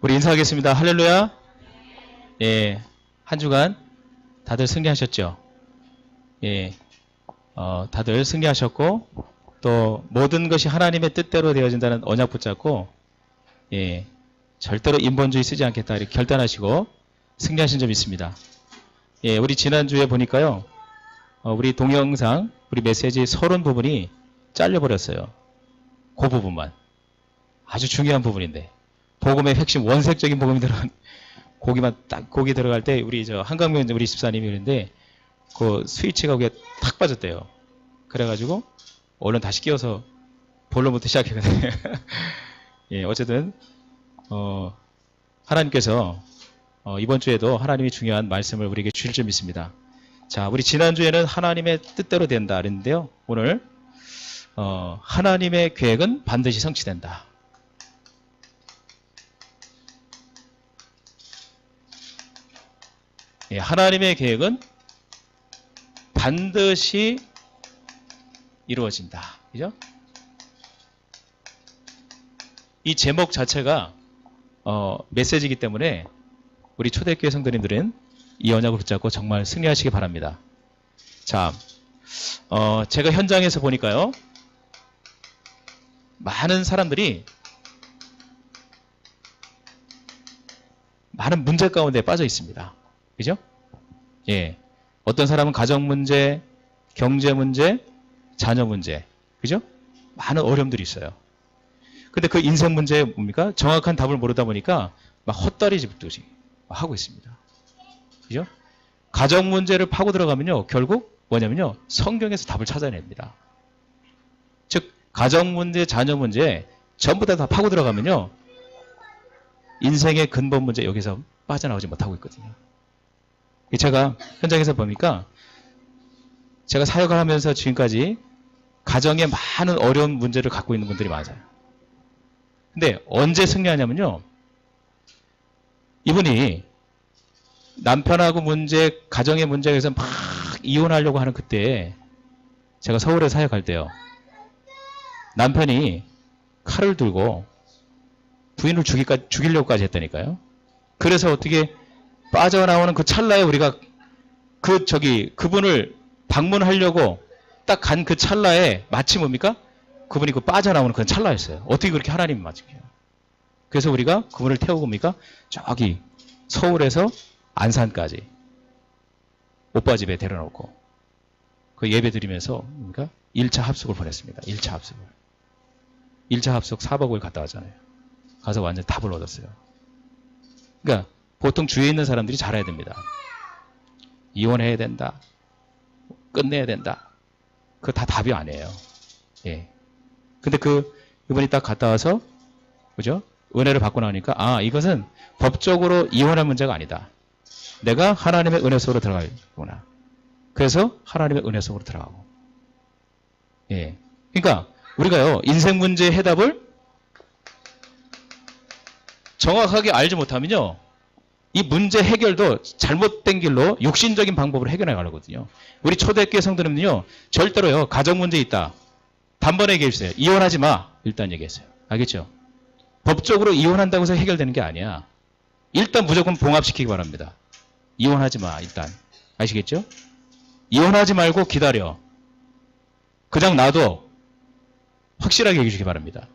우리 인사하겠습니다. 할렐루야. 예, 한 주간 다들 승리하셨죠? 예, 다들 승리하셨고, 또 모든 것이 하나님의 뜻대로 되어진다는 언약 붙잡고, 예, 절대로 인본주의 쓰지 않겠다 이렇게 결단하시고 승리하신 점 있습니다. 예, 우리 지난주에 보니까요, 우리 동영상, 우리 메시지 서론 부분이 잘려버렸어요. 그 부분만. 아주 중요한 부분인데. 복음의 핵심, 원색적인 복음이 들어간, 거기 들어갈 때, 우리 한강명 우리 집사님이 그랬는데, 그 스위치가 거기에 탁 빠졌대요. 그래가지고, 얼른 다시 끼워서 본론부터 시작했거든요. 예, 어쨌든, 하나님께서, 이번 주에도 하나님이 중요한 말씀을 우리에게 주실 줄 믿습니다. 자, 우리 지난주에는 하나님의 뜻대로 된다 그랬는데요. 오늘, 하나님의 계획은 반드시 성취된다. 예, 하나님의 계획은 반드시 이루어진다. 그죠? 이 제목 자체가 메시지이기 때문에 우리 초대교회 성도님들은 이 언약을 붙잡고 정말 승리하시기 바랍니다. 자, 제가 현장에서 보니까요, 많은 사람들이 많은 문제 가운데 빠져 있습니다. 그죠? 예. 어떤 사람은 가정 문제, 경제 문제, 자녀 문제. 그죠? 많은 어려움들이 있어요. 근데 그 인생 문제에 뭡니까? 정확한 답을 모르다 보니까 막 헛다리 짚듯이 하고 있습니다. 그죠? 가정 문제를 파고 들어가면요, 결국 뭐냐면요, 성경에서 답을 찾아냅니다. 즉, 가정 문제, 자녀 문제 전부 다 파고 들어가면요, 인생의 근본 문제 여기서 빠져나오지 못하고 있거든요. 제가 현장에서 보니까 제가 사역을 하면서 지금까지 가정에 많은 어려운 문제를 갖고 있는 분들이 많아요. 근데 언제 승리하냐면요, 이분이 남편하고 문제, 가정의 문제에서 막 이혼하려고 하는 그때, 제가 서울에 사역할 때요, 남편이 칼을 들고 부인을 죽이려고까지 했다니까요. 그래서 어떻게 빠져나오는 그 찰나에 우리가 그분을 방문하려고 딱 간 그 찰나에 마치 뭡니까? 그분이 그 빠져나오는 그 찰나였어요. 어떻게 그렇게 하나님이 맞을게요? 그래서 우리가 그분을 태우고 뭡니까? 저기 서울에서 안산까지 오빠 집에 데려놓고 그 예배 드리면서 뭡니까? 1차 합숙을 보냈습니다. 1차 합숙을. 1차 합숙 4박 5일 갔다 왔잖아요. 가서 완전 답을 얻었어요. 그러니까 보통 주위에 있는 사람들이 잘 알아야 됩니다. 이혼해야 된다. 끝내야 된다. 그거 다 답이 아니에요. 예. 근데 이분이 딱 갔다 와서, 그죠? 은혜를 받고 나니까, 아, 이것은 법적으로 이혼할 문제가 아니다. 내가 하나님의 은혜 속으로 들어가겠구나. 그래서 하나님의 은혜 속으로 들어가고. 예. 그러니까, 우리가요, 인생 문제의 해답을 정확하게 알지 못하면요, 이 문제 해결도 잘못된 길로 육신적인 방법으로 해결해 가거든요. 우리 초대교회 성도님은요, 절대로요, 가정 문제 있다. 단번에 얘기했어요. 이혼하지 마. 일단 얘기했어요. 알겠죠? 법적으로 이혼한다고 해서 해결되는 게 아니야. 일단 무조건 봉합시키기 바랍니다. 이혼하지 마. 일단. 아시겠죠? 이혼하지 말고 기다려. 그냥 놔둬. 확실하게 얘기해 주시기 바랍니다.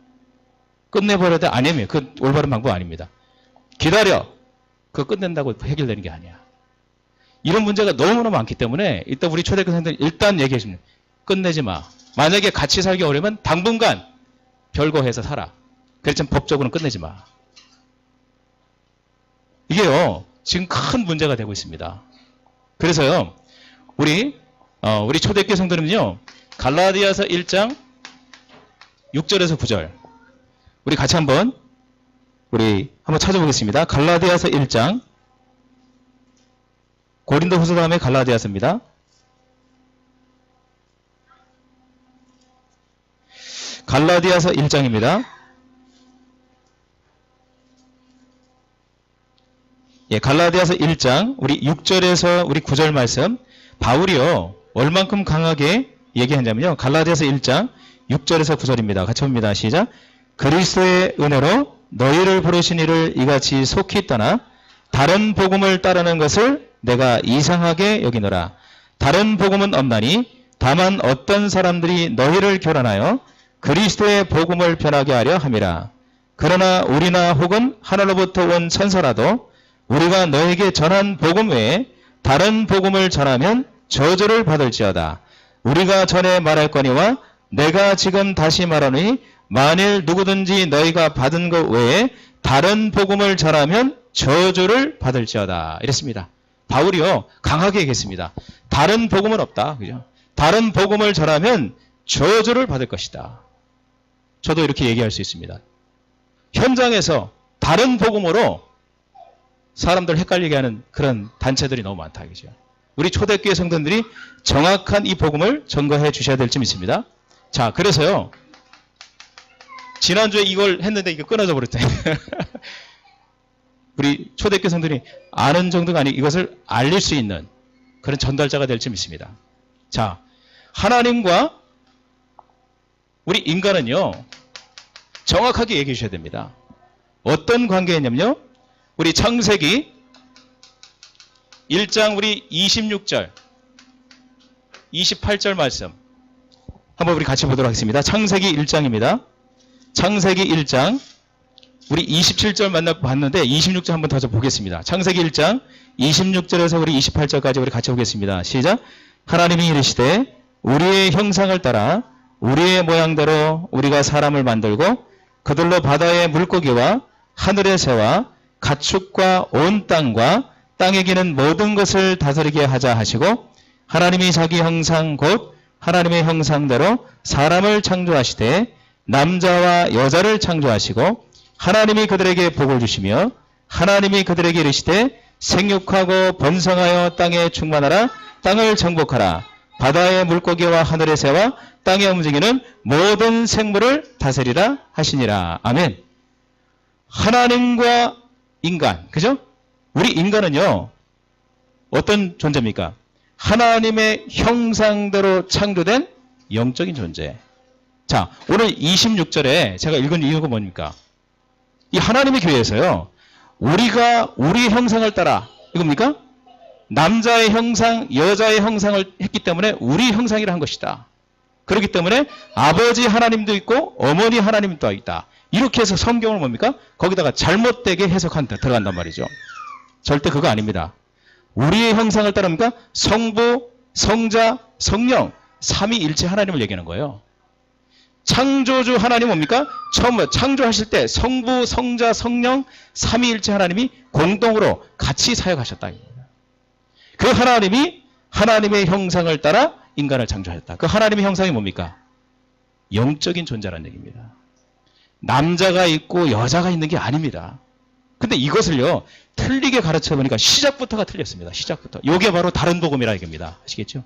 끝내버려야 돼? 아니면 그 올바른 방법 아닙니다. 기다려. 그거 끝낸다고 해결되는 게 아니야. 이런 문제가 너무나 많기 때문에 일단 우리 초대교회 성도들 일단 얘기해 줍니다. 끝내지 마. 만약에 같이 살기 어려우면 당분간 별거해서 살아. 그렇지만 법적으로는 끝내지 마. 이게요, 지금 큰 문제가 되고 있습니다. 그래서요, 우리 초대교회 성도님은요, 갈라디아서 1장 6절에서 9절. 우리 같이 한번 찾아보겠습니다. 갈라디아서 1장. 고린도후서 다음에 갈라디아서입니다. 갈라디아서 1장입니다. 예, 갈라디아서 1장, 우리 6절에서 우리 9절 말씀, 바울이요, 얼만큼 강하게 얘기하냐면요, 갈라디아서 1장, 6절에서 9절입니다. 같이 봅니다. 시작. 그리스도의 은혜로 너희를 부르신 이를 이같이 속히 떠나 다른 복음을 따르는 것을 내가 이상하게 여기노라. 다른 복음은 없나니 다만 어떤 사람들이 너희를 교란하여 그리스도의 복음을 변하게 하려 함이라. 그러나 우리나 혹은 하늘로부터 온 천사라도 우리가 너에게 전한 복음 외에 다른 복음을 전하면 저주를 받을지어다. 우리가 전에 말할거니와 내가 지금 다시 말하니 만일 누구든지 너희가 받은 것 외에 다른 복음을 전하면 저주를 받을지어다. 이랬습니다. 바울이요 강하게 얘기했습니다. 다른 복음은 없다. 그죠? 다른 복음을 전하면 저주를 받을 것이다. 저도 이렇게 얘기할 수 있습니다. 현장에서 다른 복음으로 사람들 헷갈리게 하는 그런 단체들이 너무 많다. 그죠? 우리 초대교회 성도들이 정확한 이 복음을 전거해 주셔야 될 점 있습니다. 자, 그래서요. 지난주에 이걸 했는데 이게 끊어져 버렸대요. 우리 초대교회 성도들이 아는 정도가 아니고 이것을 알릴 수 있는 그런 전달자가 될 점 있습니다. 자, 하나님과 우리 인간은요. 정확하게 얘기해 주셔야 됩니다. 어떤 관계냐면요. 우리 창세기 1장 우리 26절 28절 말씀 한번 우리 같이 보도록 하겠습니다. 창세기 1장입니다. 창세기 1장 우리 27절 봤는데 26절 한번 더 보겠습니다. 창세기 1장 26절에서 우리 28절까지 우리 같이 보겠습니다. 시작. 하나님이 이르시되 우리의 형상을 따라 우리의 모양대로 우리가 사람을 만들고 그들로 바다의 물고기와 하늘의 새와 가축과 온 땅과 땅에 기는 모든 것을 다스리게 하자 하시고 하나님이 자기 형상 곧 하나님의 형상대로 사람을 창조하시되 남자와 여자를 창조하시고 하나님이 그들에게 복을 주시며 하나님이 그들에게 이르시되 생육하고 번성하여 땅에 충만하라 땅을 정복하라 바다의 물고기와 하늘의 새와 땅에 움직이는 모든 생물을 다스리라 하시니라. 아멘. 하나님과 인간, 그죠? 우리 인간은요, 어떤 존재입니까? 하나님의 형상대로 창조된 영적인 존재. 자, 오늘 26절에 제가 읽은 이유가 뭡니까? 이 하나님의 교회에서요, 우리가 우리의 형상을 따라, 이겁니까? 남자의 형상, 여자의 형상을 했기 때문에 우리 형상이라 한 것이다. 그렇기 때문에 아버지 하나님도 있고 어머니 하나님도 있다. 이렇게 해서 성경을 뭡니까? 거기다가 잘못되게 해석한다 들어간단 말이죠. 절대 그거 아닙니다. 우리의 형상을 따릅니까? 성부, 성자, 성령, 삼위일체 하나님을 얘기하는 거예요. 창조주 하나님 뭡니까? 처음 창조하실 때 성부, 성자, 성령, 삼위일체 하나님이 공동으로 같이 사역하셨다. 그 하나님이 하나님의 형상을 따라 인간을 창조하셨다. 그 하나님의 형상이 뭡니까? 영적인 존재라는 얘기입니다. 남자가 있고 여자가 있는 게 아닙니다. 근데 이것을요, 틀리게 가르쳐 보니까 시작부터가 틀렸습니다. 시작부터. 이게 바로 다른 복음이라 얘기입니다. 아시겠죠?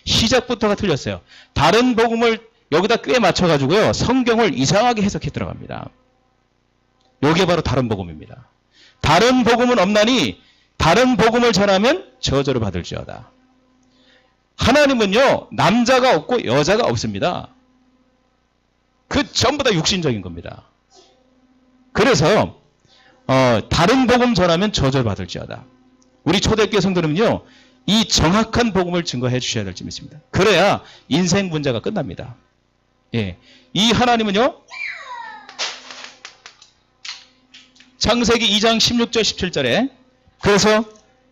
시작부터가 틀렸어요. 다른 복음을 여기다 꽤 맞춰가지고요, 성경을 이상하게 해석해 들어갑니다. 이게 바로 다른 복음입니다. 다른 복음은 없나니 다른 복음을 전하면 저주를 받을지어다. 하나님은요, 남자가 없고 여자가 없습니다. 그 전부 다 육신적인 겁니다. 그래서 다른 복음 전하면 저주를 받을지어다. 우리 초대교회 성도는요, 이 정확한 복음을 증거해 주셔야 될 점이 있습니다. 그래야 인생 문제가 끝납니다. 예, 이 하나님은요, 창세기 2장 16절 17절에 그래서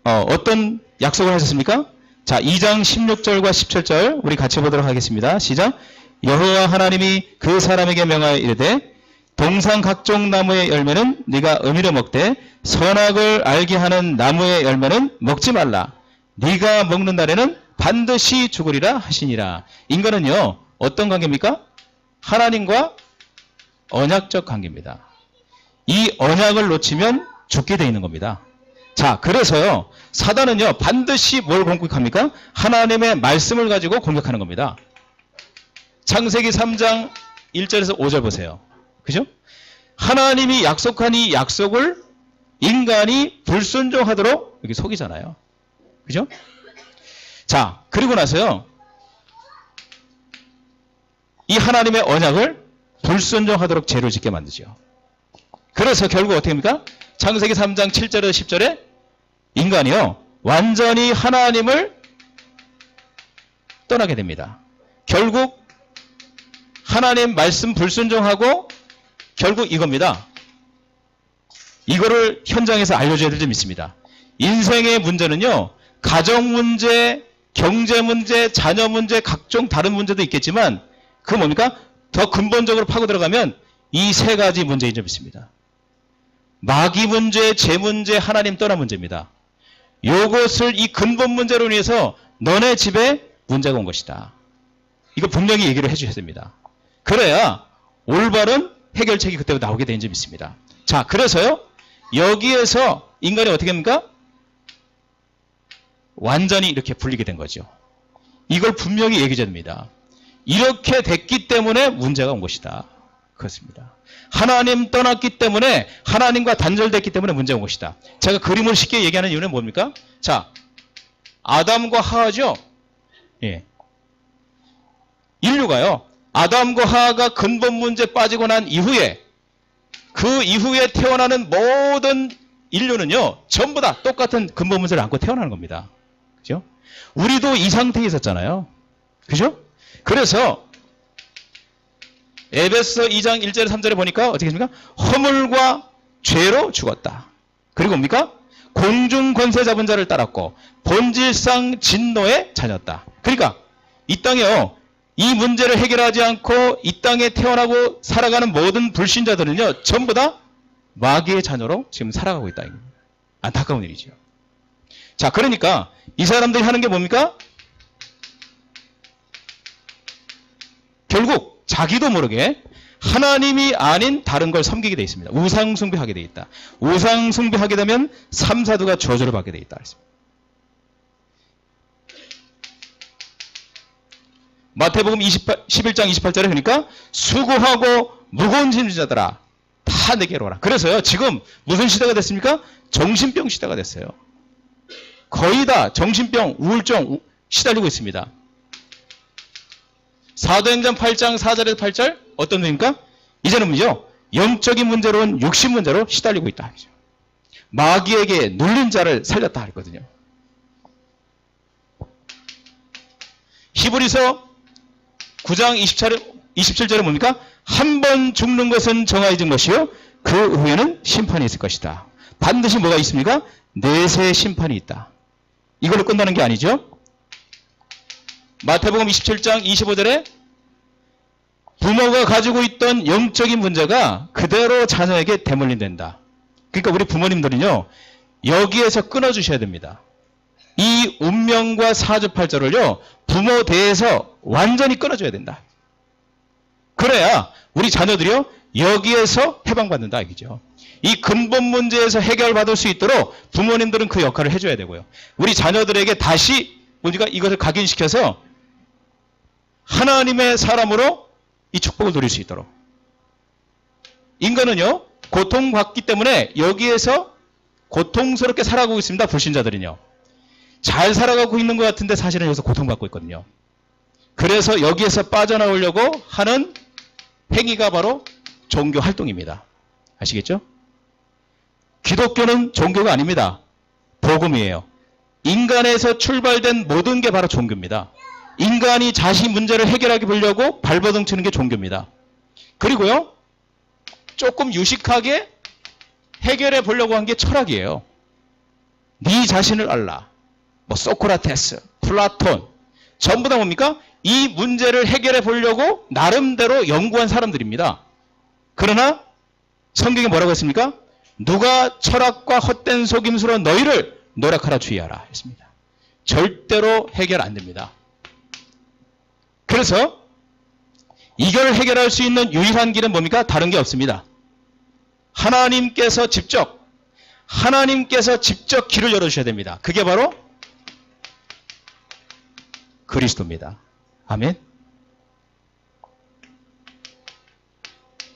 어떤 약속을 하셨습니까? 자, 2장 16절과 17절 우리 같이 보도록 하겠습니다. 시작. 여호와 하나님이 그 사람에게 명하여 이르되 동상 각종 나무의 열매는 네가 의미로 먹되 선악을 알게 하는 나무의 열매는 먹지 말라. 네가 먹는 날에는 반드시 죽으리라 하시니라. 인간은요, 어떤 관계입니까? 하나님과 언약적 관계입니다. 이 언약을 놓치면 죽게 돼 있는 겁니다. 자, 그래서요, 사단은요, 반드시 뭘 공격합니까? 하나님의 말씀을 가지고 공격하는 겁니다. 창세기 3장 1절에서 5절 보세요. 그죠? 하나님이 약속한 이 약속을 인간이 불순종하도록 여기 속이잖아요. 그죠? 자, 그리고 나서요, 이 하나님의 언약을 불순종하도록 죄를 짓게 만드죠. 그래서 결국 어떻게 합니까? 창세기 3장 7절에서 10절에 인간이요, 완전히 하나님을 떠나게 됩니다. 결국 하나님 말씀 불순종하고 결국 이겁니다. 이거를 현장에서 알려줘야 될 점이 있습니다. 인생의 문제는요, 가정 문제, 경제 문제, 자녀 문제, 각종 다른 문제도 있겠지만 그 뭡니까? 더 근본적으로 파고 들어가면 이 세 가지 문제인 점이 있습니다. 마귀 문제, 재 문제, 하나님 떠난 문제입니다. 요것을 이 근본 문제로 인해서 너네 집에 문제가 온 것이다. 이거 분명히 얘기를 해주셔야 됩니다. 그래야 올바른 해결책이 그때부터 나오게 되는 점이 있습니다. 자, 그래서요, 여기에서 인간이 어떻게 합니까? 완전히 이렇게 불리게 된 거죠. 이걸 분명히 얘기해야 됩니다. 이렇게 됐기 때문에 문제가 온 것이다. 그렇습니다. 하나님 떠났기 때문에, 하나님과 단절됐기 때문에 문제가 온 것이다. 제가 그림을 쉽게 얘기하는 이유는 뭡니까? 자, 아담과 하하죠? 예. 인류가요, 아담과 하하가 근본 문제 빠지고 난 이후에, 그 이후에 태어나는 모든 인류는요, 전부 다 똑같은 근본 문제를 안고 태어나는 겁니다. 그죠? 우리도 이 상태에 있었잖아요. 그죠? 그래서 에베소 2장 1절 3절에 보니까 어떻게 됩니까? 허물과 죄로 죽었다. 그리고 뭡니까? 공중 권세 잡은 자를 따랐고 본질상 진노의 자녀였다. 그러니까 이 땅에요, 이 문제를 해결하지 않고 이 땅에 태어나고 살아가는 모든 불신자들은요, 전부 다 마귀의 자녀로 지금 살아가고 있다. 안타까운 일이죠. 자, 그러니까 이 사람들이 하는 게 뭡니까? 결국 자기도 모르게 하나님이 아닌 다른 걸 섬기게 되어 있습니다. 우상숭배하게 되어 있다. 우상숭배하게 되면 삼사두가 저주를 받게 되어 있다. 마태복음 11장 28절에 그러니까 수고하고 무거운 짐진 자들아 다 내게로 오라. 그래서요, 지금 무슨 시대가 됐습니까? 정신병 시대가 됐어요. 거의 다 정신병, 우울증 시달리고 있습니다. 사도행전 8장 4절에서 8절 어떤 내용입니까? 이제는 뭐죠? 영적인 문제로는 육신 문제로 시달리고 있다. 마귀에게 눌린 자를 살렸다 했거든요. 히브리서 9장 27절에 뭡니까? 한 번 죽는 것은 정하여진 것이요, 그 후에는 심판이 있을 것이다. 반드시 뭐가 있습니까? 내세 심판이 있다. 이걸로 끝나는 게 아니죠. 마태복음 27장 25절에 부모가 가지고 있던 영적인 문제가 그대로 자녀에게 대물림된다. 그러니까 우리 부모님들은요, 여기에서 끊어주셔야 됩니다. 이 운명과 사주팔절을요, 부모 대에서 완전히 끊어줘야 된다. 그래야 우리 자녀들이요, 여기에서 해방받는다 이거죠. 이 근본 문제에서 해결받을 수 있도록 부모님들은 그 역할을 해줘야 되고요. 우리 자녀들에게 다시 우리가 이것을 각인시켜서 하나님의 사람으로 이 축복을 누릴 수 있도록. 인간은요, 고통받기 때문에 여기에서 고통스럽게 살아가고 있습니다. 불신자들은요. 잘 살아가고 있는 것 같은데 사실은 여기서 고통받고 있거든요. 그래서 여기에서 빠져나오려고 하는 행위가 바로 종교 활동입니다. 아시겠죠? 기독교는 종교가 아닙니다. 복음이에요. 인간에서 출발된 모든 게 바로 종교입니다. 인간이 자신 문제를 해결하게 보려고 발버둥 치는 게 종교입니다. 그리고요, 조금 유식하게 해결해 보려고 한 게 철학이에요. 네 자신을 알라. 뭐 소크라테스, 플라톤, 전부 다 뭡니까? 이 문제를 해결해 보려고 나름대로 연구한 사람들입니다. 그러나 성경에 뭐라고 했습니까? 누가 철학과 헛된 속임수로 너희를 노력하라 주의하라 했습니다. 절대로 해결 안 됩니다. 그래서 이걸 해결할 수 있는 유일한 길은 뭡니까? 다른 게 없습니다. 하나님께서 직접 길을 열어주셔야 됩니다. 그게 바로 그리스도입니다. 아멘.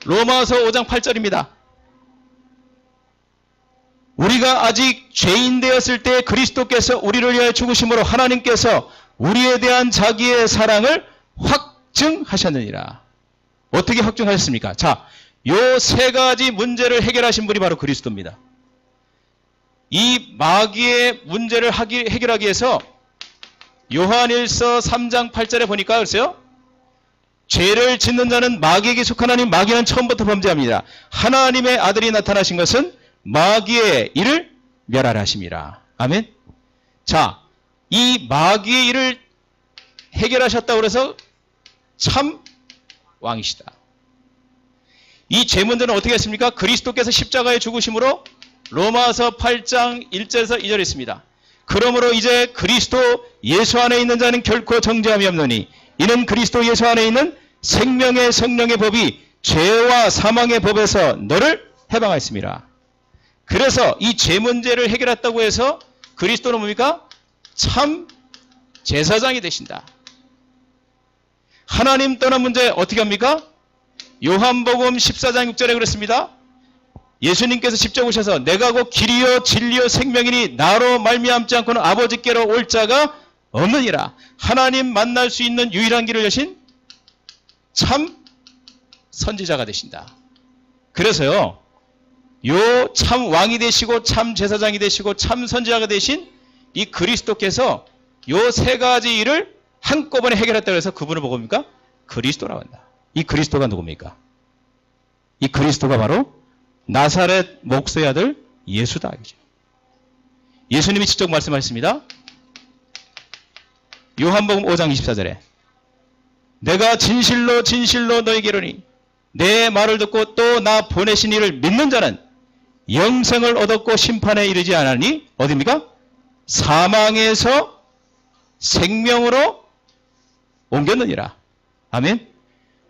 로마서 5장 8절입니다. 우리가 아직 죄인 되었을 때 그리스도께서 우리를 위하여 죽으심으로 하나님께서 우리에 대한 자기의 사랑을 확증하셨느니라. 어떻게 확증하셨습니까? 자, 요 세 가지 문제를 해결하신 분이 바로 그리스도입니다. 이 마귀의 문제를 해결하기 위해서 요한일서 3장 8절에 보니까 글쎄요. 죄를 짓는 자는 마귀에게 속한 하나님, 마귀는 처음부터 범죄합니다. 하나님의 아들이 나타나신 것은 마귀의 일을 멸하라 하심이라. 아멘. 자, 이 마귀의 일을 해결하셨다고 해서 참 왕이시다. 이 죄 문제는 어떻게 했습니까? 그리스도께서 십자가에 죽으심으로 로마서 8장 1절에서 2절에 있습니다. 그러므로 이제 그리스도 예수 안에 있는 자는 결코 정죄함이 없느니 이는 그리스도 예수 안에 있는 생명의 성령의 법이 죄와 사망의 법에서 너를 해방하였습니다. 그래서 이 죄 문제를 해결했다고 해서 그리스도는 뭡니까? 참 제사장이 되신다. 하나님 떠난 문제 어떻게 합니까? 요한복음 14장 6절에 그랬습니다. 예수님께서 직접 오셔서 내가 곧 길이요 진리요 생명이니 나로 말미암지 않고는 아버지께로 올 자가 없느니라. 하나님 만날 수 있는 유일한 길을 여신 참 선지자가 되신다. 그래서요. 요 참 왕이 되시고 참 제사장이 되시고 참 선지자가 되신 이 그리스도께서 요 세 가지 일을 한꺼번에 해결했다고 해서 그분을 보고 뭡니까? 그리스도라고 한다. 이 그리스도가 누굽니까? 이 그리스도가 바로 나사렛 목수의 아들 예수다. 예수님이 직접 말씀하셨습니다. 요한복음 5장 24절에 내가 진실로 진실로 너희에게 이르노니 내 말을 듣고 또 나 보내신 이를 믿는 자는 영생을 얻었고 심판에 이르지 않으니 어디입니까? 사망에서 생명으로 옮겼느니라. 아멘.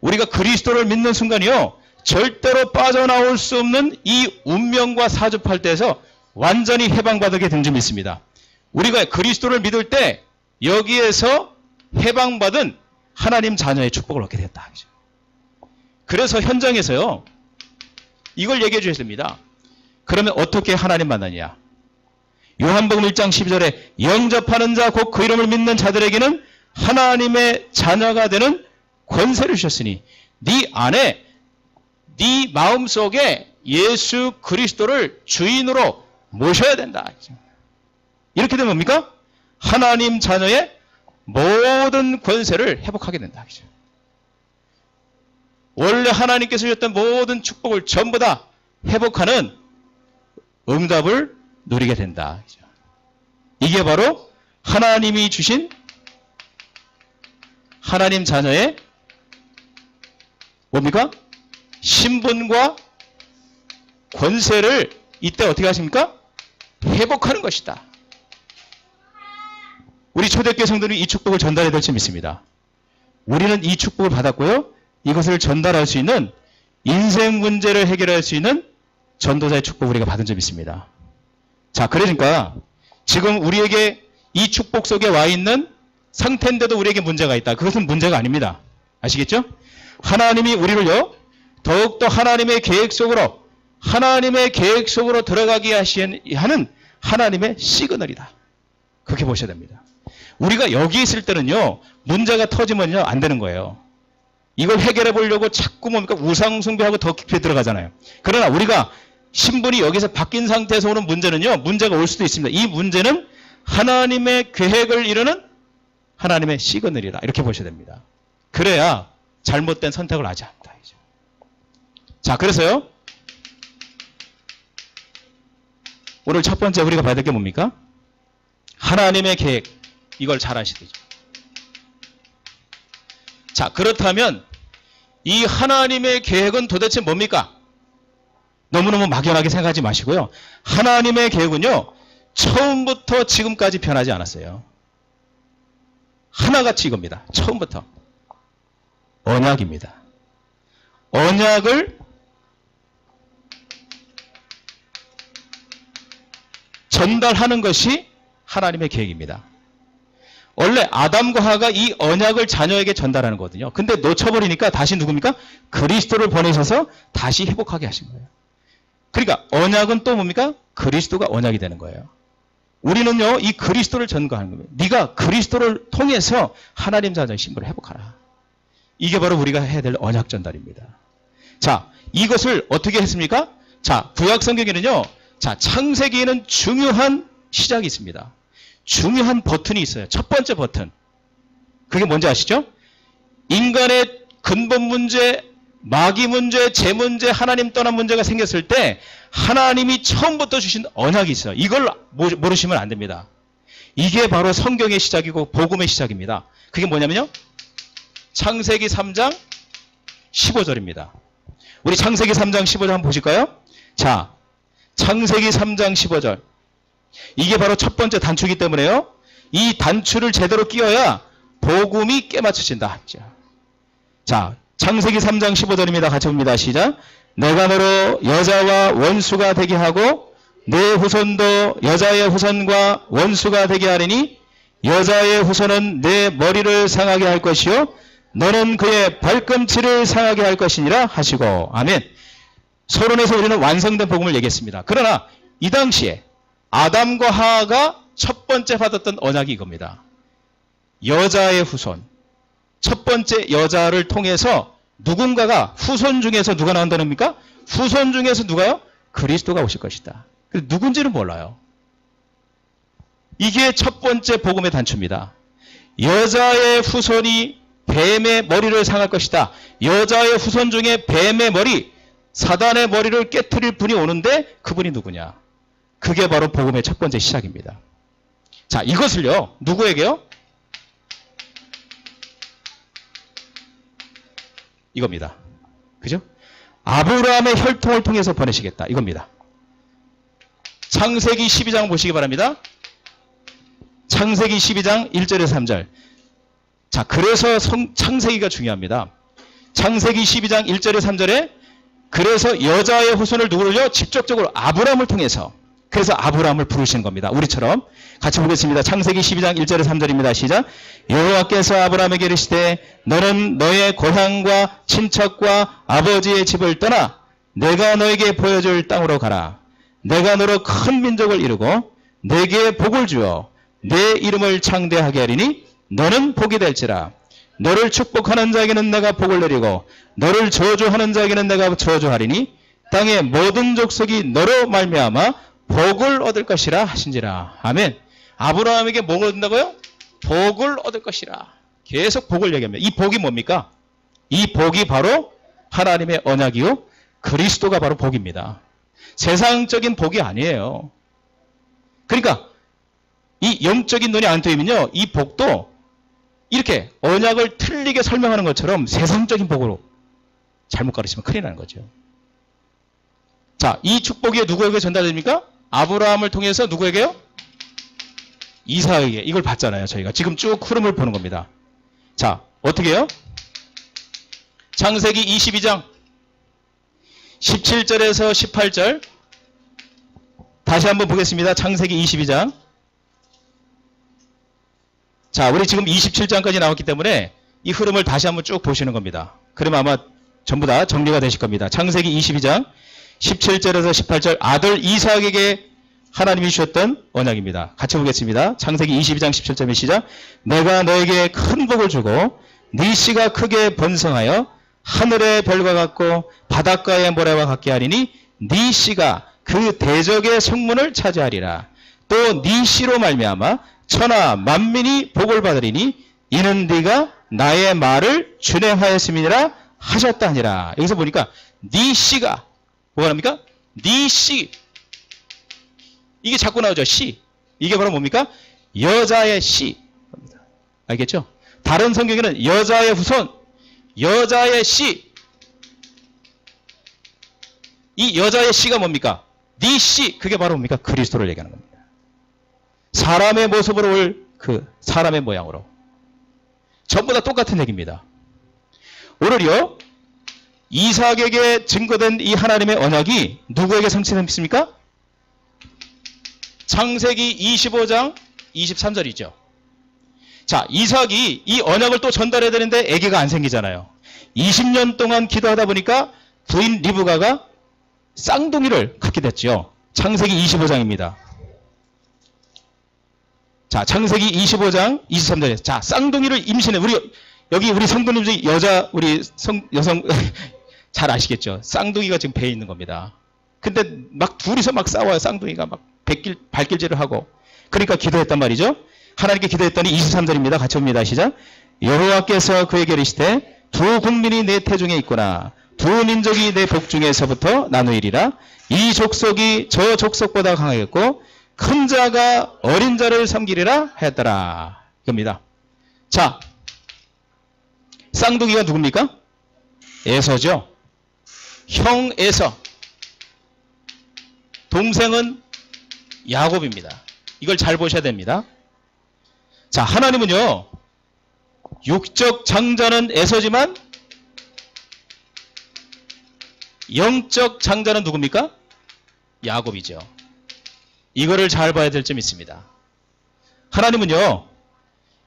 우리가 그리스도를 믿는 순간이요. 절대로 빠져나올 수 없는 이 운명과 사주팔대에서 완전히 해방받게 된 줄 믿습니다. 우리가 그리스도를 믿을 때 여기에서 해방받은 하나님 자녀의 축복을 얻게 됐다. 그래서 현장에서요. 이걸 얘기해 주셔야 됩니다. 그러면 어떻게 하나님 만나냐? 요한복음 1장 12절에 영접하는 자 곧 그 이름을 믿는 자들에게는 하나님의 자녀가 되는 권세를 주셨으니 네 안에 네 마음속에 예수 그리스도를 주인으로 모셔야 된다. 이렇게 되면 뭡니까? 하나님 자녀의 모든 권세를 회복하게 된다. 원래 하나님께서 주셨던 모든 축복을 전부 다 회복하는 응답을 누리게 된다. 이게 바로 하나님이 주신 하나님 자녀의 뭡니까? 신분과 권세를 이때 어떻게 하십니까? 회복하는 것이다. 우리 초대교회 성도들이 이 축복을 전달해야 될 줄 믿습니다. 우리는 이 축복을 받았고요. 이것을 전달할 수 있는 인생 문제를 해결할 수 있는 전도자의 축복을 우리가 받은 줄 믿습니다. 자, 그러니까 지금 우리에게 이 축복 속에 와 있는 상태인데도 우리에게 문제가 있다. 그것은 문제가 아닙니다. 아시겠죠? 하나님이 우리를요. 더욱더 하나님의 계획 속으로 들어가게 하는 하나님의 시그널이다. 그렇게 보셔야 됩니다. 우리가 여기 있을 때는요. 문제가 터지면요. 안 되는 거예요. 이걸 해결해 보려고 자꾸 뭡니까? 우상 숭배하고 더 깊이 들어가잖아요. 그러나 우리가 신분이 여기서 바뀐 상태에서 오는 문제는요. 문제가 올 수도 있습니다. 이 문제는 하나님의 계획을 이루는 하나님의 시그널이라 이렇게 보셔야 됩니다. 그래야 잘못된 선택을 하지 않다. 자, 그래서요. 오늘 첫 번째 우리가 봐야 될 게 뭡니까? 하나님의 계획. 이걸 잘 아셔야 되죠. 자, 그렇다면 이 하나님의 계획은 도대체 뭡니까? 너무너무 막연하게 생각하지 마시고요. 하나님의 계획은요. 처음부터 지금까지 변하지 않았어요. 하나같이 이겁니다. 처음부터. 언약입니다. 언약을 전달하는 것이 하나님의 계획입니다. 원래 아담과 하와가 이 언약을 자녀에게 전달하는 거거든요. 근데 놓쳐버리니까 다시 누굽니까? 그리스도를 보내셔서 다시 회복하게 하신 거예요. 그러니까 언약은 또 뭡니까? 그리스도가 언약이 되는 거예요. 우리는요. 이 그리스도를 전가하는 겁니다. 네가 그리스도를 통해서 하나님 자녀의 신분을 회복하라. 이게 바로 우리가 해야 될 언약 전달입니다. 자, 이것을 어떻게 했습니까? 자, 구약 성경에는요. 자, 창세기에는 중요한 시작이 있습니다. 중요한 버튼이 있어요. 첫 번째 버튼. 그게 뭔지 아시죠? 인간의 근본 문제, 마귀 문제, 재 문제, 하나님 떠난 문제가 생겼을 때 하나님이 처음부터 주신 언약이 있어요. 이걸 모르시면 안 됩니다. 이게 바로 성경의 시작이고 복음의 시작입니다. 그게 뭐냐면요. 창세기 3장 15절입니다. 우리 창세기 3장 15절 한번 보실까요? 자, 창세기 3장 15절. 이게 바로 첫 번째 단추이기 때문에요. 이 단추를 제대로 끼워야 복음이 깨맞춰진다. 자, 창세기 3장 15절입니다. 같이 봅니다. 시작. 내가 너로 여자와 원수가 되게 하고 내 후손도 여자의 후손과 원수가 되게 하리니 여자의 후손은 내 머리를 상하게 할 것이요 너는 그의 발꿈치를 상하게 할 것이니라 하시고. 아멘. 서론에서 우리는 완성된 복음을 얘기했습니다. 그러나 이 당시에 아담과 하하가 첫 번째 받았던 언약이 이겁니다. 여자의 후손. 첫 번째 여자를 통해서 누군가가 후손 중에서 누가 나온다는 겁니까? 후손 중에서 누가요? 그리스도가 오실 것이다. 누군지는 몰라요. 이게 첫 번째 복음의 단추입니다. 여자의 후손이 뱀의 머리를 상할 것이다. 여자의 후손 중에 뱀의 머리, 사단의 머리를 깨트릴 분이 오는데 그분이 누구냐? 그게 바로 복음의 첫 번째 시작입니다. 자, 이것을요. 누구에게요? 이겁니다. 그죠? 아브라함의 혈통을 통해서 보내시겠다. 이겁니다. 창세기 12장 보시기 바랍니다. 창세기 12장 1절에서 3절. 자, 그래서 창세기가 중요합니다. 창세기 12장 1절에서 3절에 그래서 여자의 후손을 누구를요? 직접적으로 아브라함을 통해서. 그래서 아브라함을 부르시는 겁니다. 우리처럼. 같이 보겠습니다. 창세기 12장 1절에서 3절입니다. 시작. 여호와께서 아브라함에게 이르시되 너는 너의 고향과 친척과 아버지의 집을 떠나 내가 너에게 보여줄 땅으로 가라. 내가 너로 큰 민족을 이루고 내게 복을 주어 내 이름을 창대하게 하리니 너는 복이 될지라. 너를 축복하는 자에게는 내가 복을 내리고 너를 저주하는 자에게는 내가 저주하리니 땅의 모든 족속이 너로 말미암아 복을 얻을 것이라 하신지라. 아멘. 아브라함에게 복을 얻는다고요? 복을 얻을 것이라. 계속 복을 얘기합니다. 이 복이 뭡니까? 이 복이 바로 하나님의 언약이요. 그리스도가 바로 복입니다. 세상적인 복이 아니에요. 그러니까 이 영적인 눈이 안 뜨이면요. 이 복도 이렇게 언약을 틀리게 설명하는 것처럼 세상적인 복으로 잘못 가르치면 큰일 나는 거죠. 자, 이 축복이 누구에게 전달됩니까? 아브라함을 통해서 누구에게요? 이삭에게. 이걸 봤잖아요. 저희가 지금 쭉 흐름을 보는 겁니다. 자, 어떻게 해요? 창세기 22장 17절에서 18절 다시 한번 보겠습니다. 창세기 22장. 자, 우리 지금 27장까지 나왔기 때문에 이 흐름을 다시 한번 쭉 보시는 겁니다. 그러면 아마 전부 다 정리가 되실 겁니다. 창세기 22장 17절에서 18절 아들 이삭에게 하나님이 주셨던 언약입니다. 같이 보겠습니다. 창세기 22장 17절의 시작. 내가 너에게 큰 복을 주고 네 씨가 크게 번성하여 하늘의 별과 같고 바닷가의 모래와 같게 하리니 네 씨가 그 대적의 성문을 차지하리라. 또 네 씨로 말미암아 천하 만민이 복을 받으리니 이는 네가 나의 말을 준행하였음이니라 하셨다 하니라. 여기서 보니까 네 씨가 뭐가 납니까? 네 씨. 이게 자꾸 나오죠. 씨. 이게 바로 뭡니까? 여자의 씨. 알겠죠? 다른 성경에는 여자의 후손, 여자의 씨. 이 여자의 씨가 뭡니까? 네 씨. 그게 바로 뭡니까? 그리스도를 얘기하는 겁니다. 사람의 모습으로 올 그 사람의 모양으로. 전부 다 똑같은 얘기입니다. 오늘요. 이삭에게 증거된 이 하나님의 언약이 누구에게 성취됩니까? 창세기 25장 23절이죠. 자, 이삭이 이 언약을 또 전달해야 되는데 아기가 안 생기잖아요. 20년 동안 기도하다 보니까 부인 리브가가 쌍둥이를 갖게 됐죠. 창세기 25장입니다. 자, 창세기 25장 23절에 자, 쌍둥이를 임신해. 우리 여기 우리 성도님 중에 여자 우리 여성 잘 아시겠죠? 쌍둥이가 지금 배에 있는 겁니다. 근데 막 둘이서 막 싸워요. 쌍둥이가 막 발길질을 하고. 그러니까 기도했단 말이죠. 하나님께 기도했더니 23절입니다. 같이 봅니다. 시작. 여호와께서 그에게 이르시되 두 국민이 내 태중에 있구나. 두 민족이 내 복중에서부터 나누이리라. 이 족속이 저 족속보다 강하겠고 큰 자가 어린 자를 섬기리라 하였더라. 이겁니다. 자, 쌍둥이가 누굽니까? 에서죠. 형 에서. 동생은 야곱입니다. 이걸 잘 보셔야 됩니다. 자, 하나님은요, 육적 장자는 에서지만 영적 장자는 누굽니까? 야곱이죠. 이거를 잘 봐야 될 점이 있습니다. 하나님은요,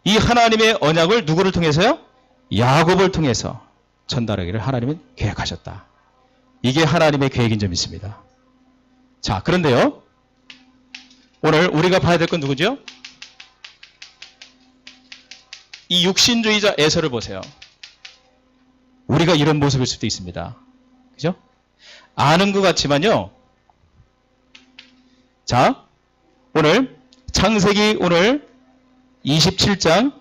이 하나님의 언약을 누구를 통해서요? 야곱을 통해서 전달하기를 하나님은 계획하셨다. 이게 하나님의 계획인 점이 있습니다. 자, 그런데요, 오늘 우리가 봐야 될 건 누구죠? 이 육신주의자 에서를 보세요. 우리가 이런 모습일 수도 있습니다. 그죠? 아는 것 같지만요. 자, 오늘 창세기 오늘 27장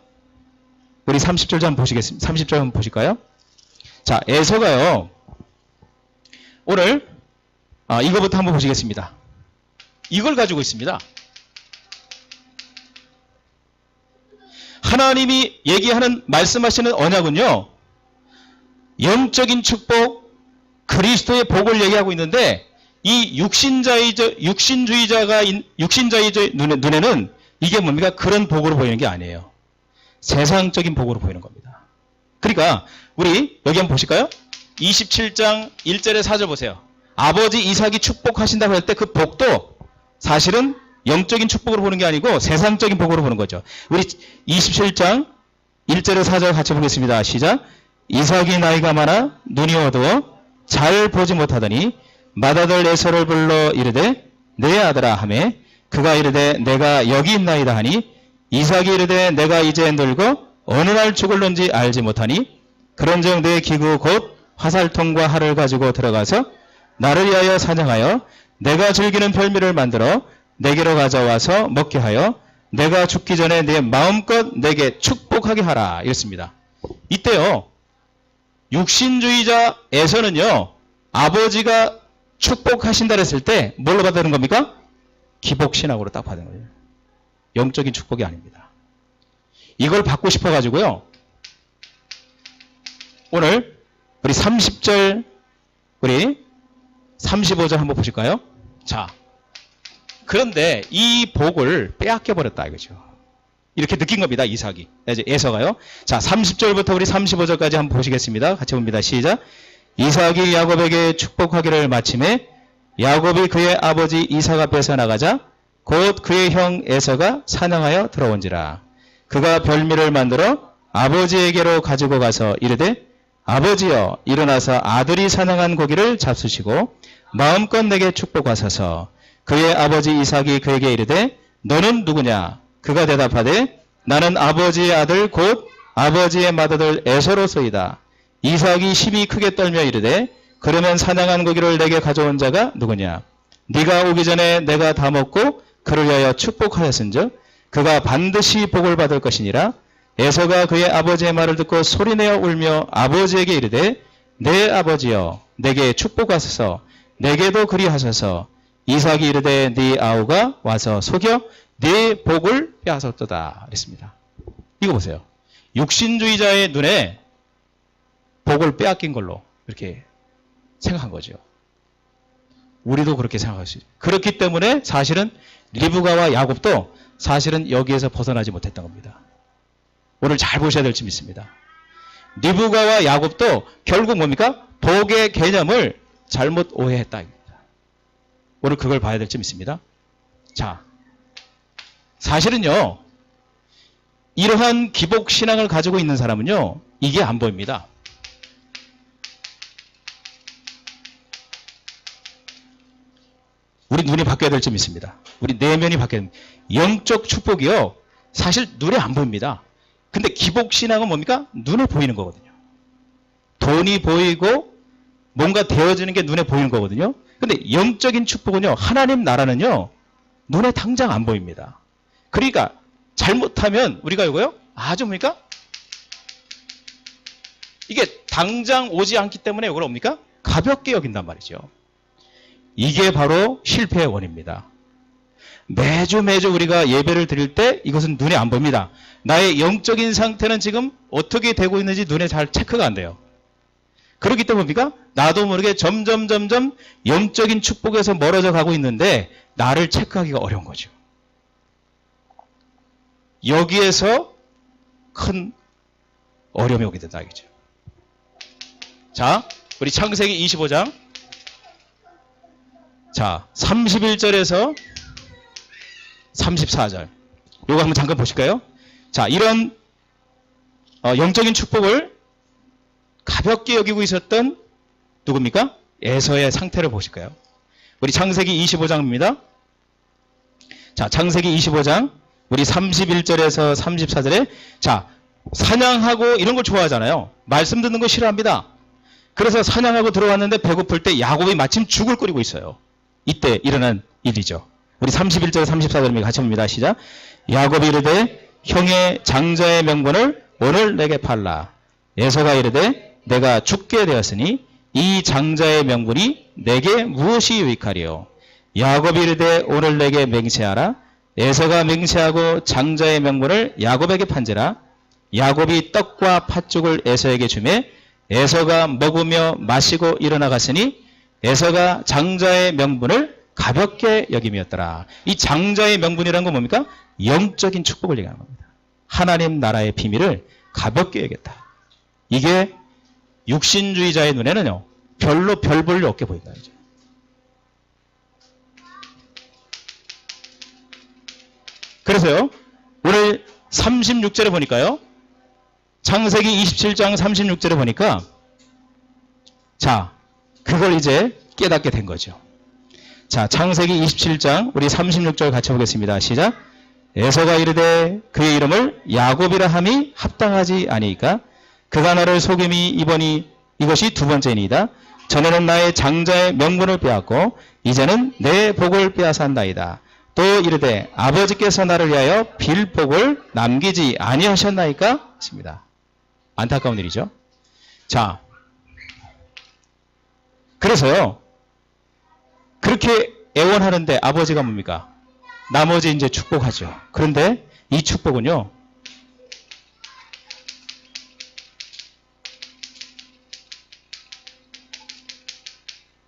우리 30절 한번 보시겠습니다. 30절 한번 보실까요? 자, 에서가요. 오늘 이거부터 한번 보시겠습니다. 이걸 가지고 있습니다. 하나님이 얘기하는 말씀하시는 언약은요. 영적인 축복, 그리스도의 복을 얘기하고 있는데 이 육신주의자의 눈에는 이게 뭡니까? 그런 복으로 보이는 게 아니에요. 세상적인 복으로 보이는 겁니다. 그러니까 우리 여기 한번 보실까요? 27장 1절에 4절 보세요. 아버지 이삭이 축복하신다고 할 때 그 복도 사실은 영적인 축복으로 보는 게 아니고 세상적인 복으로 보는 거죠. 우리 27장 1절에 4절 같이 보겠습니다. 시작. 이삭이 나이가 많아 눈이 어두워 잘 보지 못하더니 맏아들 에서를 불러 이르되 내 아들아 하매 그가 이르되 내가 여기 있나이다 하니 이삭이 이르되 내가 이제 늙어 어느 날 죽을는지 알지 못하니 그런즉 내 기구 곧 화살통과 활을 가지고 들어가서 나를 위하여 사냥하여 내가 즐기는 별미를 만들어 내게로 가져와서 먹게 하여 내가 죽기 전에 내 마음껏 내게 축복하게 하라. 이랬습니다. 이때요. 육신주의자에서는요. 아버지가 축복하신다 그랬을 때 뭘로 받는 겁니까? 기복신앙으로 딱 받는 거예요. 영적인 축복이 아닙니다. 이걸 받고 싶어가지고요. 오늘 우리 30절 우리 35절 한번 보실까요? 자, 그런데 이 복을 빼앗겨버렸다 이거죠. 이렇게 느낀 겁니다. 이삭이. 에서가요. 자, 30절부터 우리 35절까지 한번 보시겠습니다. 같이 봅니다. 시작. 이삭이 야곱에게 축복하기를 마침에 야곱이 그의 아버지 이삭 앞에서 나가자 곧 그의 형 에서가 사냥하여 들어온지라. 그가 별미를 만들어 아버지에게로 가지고 가서 이르되 아버지여 일어나서 아들이 사냥한 고기를 잡수시고 마음껏 내게 축복하소서. 그의 아버지 이삭이 그에게 이르되 너는 누구냐? 그가 대답하되 나는 아버지의 아들 곧 아버지의 맏아들 에서로소이다. 이삭이 심히 크게 떨며 이르되 그러면 사냥한 고기를 내게 가져온 자가 누구냐? 네가 오기 전에 내가 다 먹고 그를 위하여 축복하였은즉 그가 반드시 복을 받을 것이니라. 에서가 그의 아버지의 말을 듣고 소리내어 울며 아버지에게 이르되 내 아버지여 내게 축복하소서. 내게도 그리하소서. 이삭이 이르되 네 아우가 와서 속여 네 복을 빼앗았도다. 그랬습니다. 이거 보세요. 육신주의자의 눈에 복을 빼앗긴 걸로 이렇게 생각한 거죠. 우리도 그렇게 생각할 수 있어요. 그렇기 때문에 사실은 리브가와 야곱도 사실은 여기에서 벗어나지 못했던 겁니다. 오늘 잘 보셔야 될 점이 있습니다. 리브가와 야곱도 결국 뭡니까? 복의 개념을 잘못 오해했다. 오늘 그걸 봐야 될 점이 있습니다. 자, 사실은요, 이러한 기복신앙을 가지고 있는 사람은요, 이게 안 보입니다. 우리 눈이 바뀌어야 될 점이 있습니다. 우리 내면이 바뀌어야 됩니다. 영적 축복이요, 사실 눈에 안 보입니다. 근데 기복신앙은 뭡니까? 눈에 보이는 거거든요. 돈이 보이고, 뭔가 되어지는 게 눈에 보이는 거거든요. 근데 영적인 축복은요, 하나님 나라는요, 눈에 당장 안 보입니다. 그러니까 잘못하면 우리가 이거요, 아주 뭡니까? 이게 당장 오지 않기 때문에 이걸 뭡니까? 가볍게 여긴단 말이죠. 이게 바로 실패의 원인입니다. 매주 우리가 예배를 드릴 때 이것은 눈에 안 보입니다. 나의 영적인 상태는 지금 어떻게 되고 있는지 눈에 잘 체크가 안 돼요. 그렇기 때문에 뭡니까? 나도 모르게 점점 영적인 축복에서 멀어져 가고 있는데 나를 체크하기가 어려운 거죠. 여기에서 큰 어려움이 오게 된다 이거죠. 자, 우리 창세기 25장. 자, 31절에서 34절. 요거 한번 잠깐 보실까요? 자, 이런 영적인 축복을 가볍게 여기고 있었던 누굽니까? 에서의 상태를 보실까요? 우리 창세기 25장입니다. 자, 창세기 25장 우리 31절에서 34절에 자, 사냥하고 이런 걸 좋아하잖아요. 말씀 듣는 거 싫어합니다. 그래서 사냥하고 들어왔는데 배고플 때 야곱이 마침 죽을 끓이고 있어요. 이때 일어난 일이죠. 우리 31절 34절입니다. 같이 봅니다. 시작. 야곱이 이르되 형의 장자의 명분을 오늘 내게 팔라. 에서가 이르되 내가 죽게 되었으니 이 장자의 명분이 내게 무엇이 유익하리요. 야곱이 이르되 오늘 내게 맹세하라. 에서가 맹세하고 장자의 명분을 야곱에게 판지라. 야곱이 떡과 팥죽을 에서에게 주매 에서가 먹으며 마시고 일어나 갔으니 에서가 장자의 명분을 가볍게 여김이었더라. 이 장자의 명분이라는 건 뭡니까? 영적인 축복을 얘기하는 겁니다. 하나님 나라의 비밀을 가볍게 여겼다. 이게 육신주의자의 눈에는요, 별로 별 볼 일 없게 보인다. 이제. 그래서요, 오늘 36절에 보니까요, 창세기 27장 36절에 보니까, 자, 그걸 이제 깨닫게 된 거죠. 자, 창세기 27장, 우리 36절 같이 보겠습니다. 시작. 에서가 이르되 그의 이름을 야곱이라 함이 합당하지 아니까 그가 나를 속임이 이번이 이것이 두 번째니이다. 전에는 나의 장자의 명분을 빼앗고 이제는 내 복을 빼앗았나이다. 또 이르되 아버지께서 나를 위하여 빌 복을 남기지 아니하셨나이까? 했습니다. 안타까운 일이죠. 자, 그래서요, 그렇게 애원하는데 아버지가 뭡니까? 나머지 이제 축복하죠. 그런데 이 축복은요,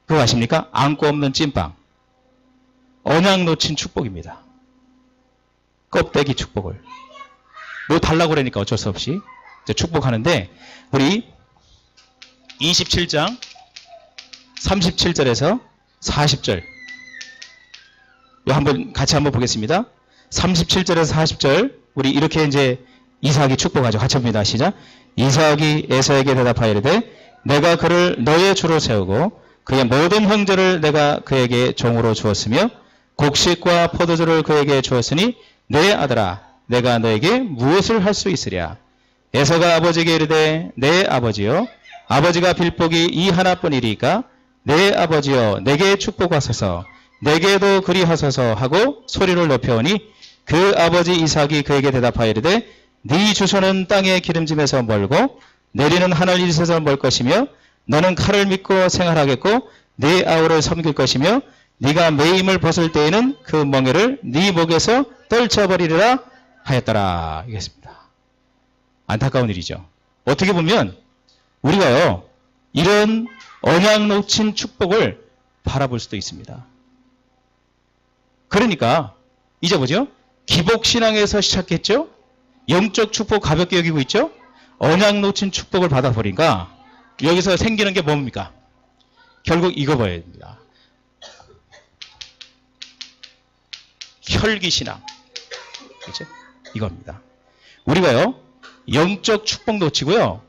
그거 아십니까? 안고 없는 찐빵. 언약 놓친 축복입니다. 껍데기 축복을. 뭐 달라고 그러니까 어쩔 수 없이 이제 축복하는데, 우리 27장 37절에서 40절. 같이 한번 보겠습니다. 37절에서 40절. 우리 이렇게 이제 이삭이 축복하죠. 같이 봅니다. 시작. 이삭이 에서에게 대답하여 이르되 내가 그를 너의 주로 세우고 그의 모든 형제를 내가 그에게 종으로 주었으며 곡식과 포도주를 그에게 주었으니 내 아들아 내가 너에게 무엇을 할 수 있으랴. 에서가 아버지에게 이르되 내 아버지여 아버지가 빌복이 이 하나뿐이리까 내 아버지여 내게 축복하소서 내게도 그리하소서 하고 소리를 높여오니 그 아버지 이삭이 그에게 대답하여 이르되 네 주소는 땅의 기름짐에서 멀고 내리는 하늘 일에서 멀 것이며 너는 칼을 믿고 생활하겠고 네 아우를 섬길 것이며 네가 매임을 벗을 때에는 그 멍에를 네 목에서 떨쳐버리리라 하였더라. 이겠습니다. 안타까운 일이죠. 어떻게 보면 우리가요 이런 언약 놓친 축복을 바라볼 수도 있습니다. 그러니까 이제 뭐죠? 기복신앙에서 시작했죠? 영적 축복 가볍게 여기고 있죠? 언약 놓친 축복을 받아버리니까 여기서 생기는 게 뭡니까? 결국 이거 봐야 됩니다. 혈기신앙. 그렇죠? 이겁니다. 우리가요 영적 축복 놓치고요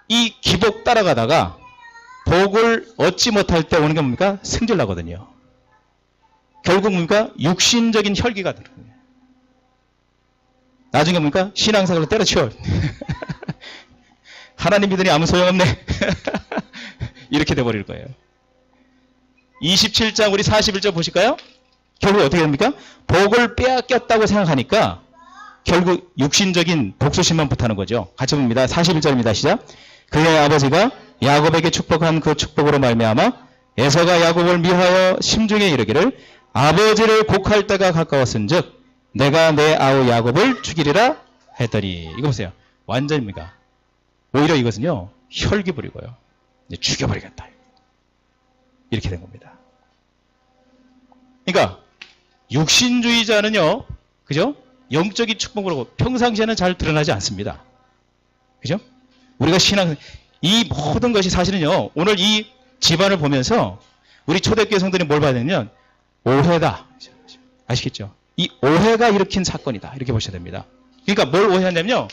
이 기복 따라가다가 복을 얻지 못할 때 오는 게 뭡니까? 승질 나거든요. 결국 뭡니까? 육신적인 혈기가 들어요. 나중에 뭡니까? 신앙생활로 때려치워. 하나님 믿으니 아무 소용없네. 이렇게 돼버릴 거예요. 27장 우리 41절 보실까요? 결국 어떻게 됩니까? 복을 빼앗겼다고 생각하니까 결국 육신적인 복수심만 붙하는 거죠. 같이 봅니다. 41절입니다. 시작. 그의 아버지가 야곱에게 축복한 그 축복으로 말미암아 에서가 야곱을 미워하여 심중에 이르기를 아버지를 곡할 때가 가까웠은즉 내가 내 아우 야곱을 죽이리라 했더니 이거 보세요. 완전입니까? 오히려 이것은요. 혈기 부리고요. 이제 죽여버리겠다. 이렇게 된 겁니다. 그러니까 육신주의자는요. 그죠? 영적인 축복으로 평상시에는 잘 드러나지 않습니다. 그죠? 우리가 이 모든 것이 사실은요. 오늘 이 집안을 보면서 우리 초대교회 성도들이 뭘 봐야 되냐면 오해다. 아시겠죠? 이 오해가 일으킨 사건이다. 이렇게 보셔야 됩니다. 그러니까 뭘 오해하냐면요.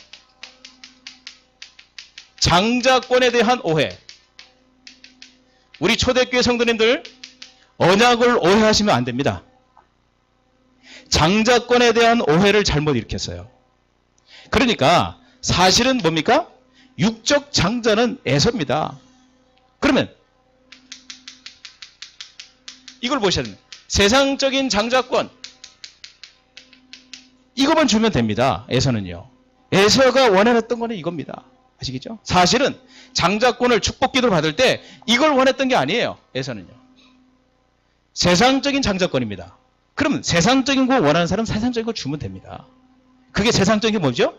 장자권에 대한 오해. 우리 초대교회 성도님들 언약을 오해하시면 안 됩니다. 장자권에 대한 오해를 잘못 일으켰어요. 그러니까 사실은 뭡니까? 육적 장자는 에서입니다. 그러면 이걸 보셔야 됩니다. 세상적인 장자권 이것만 주면 됩니다. 에서는요. 에서가 원해냈던 거는 이겁니다. 아시겠죠? 사실은 장자권을 축복기도를 받을 때 이걸 원했던 게 아니에요. 에서는요. 세상적인 장자권입니다. 그러면 세상적인 거 원하는 사람은 세상적인 거 주면 됩니다. 그게 세상적인 게 뭐죠?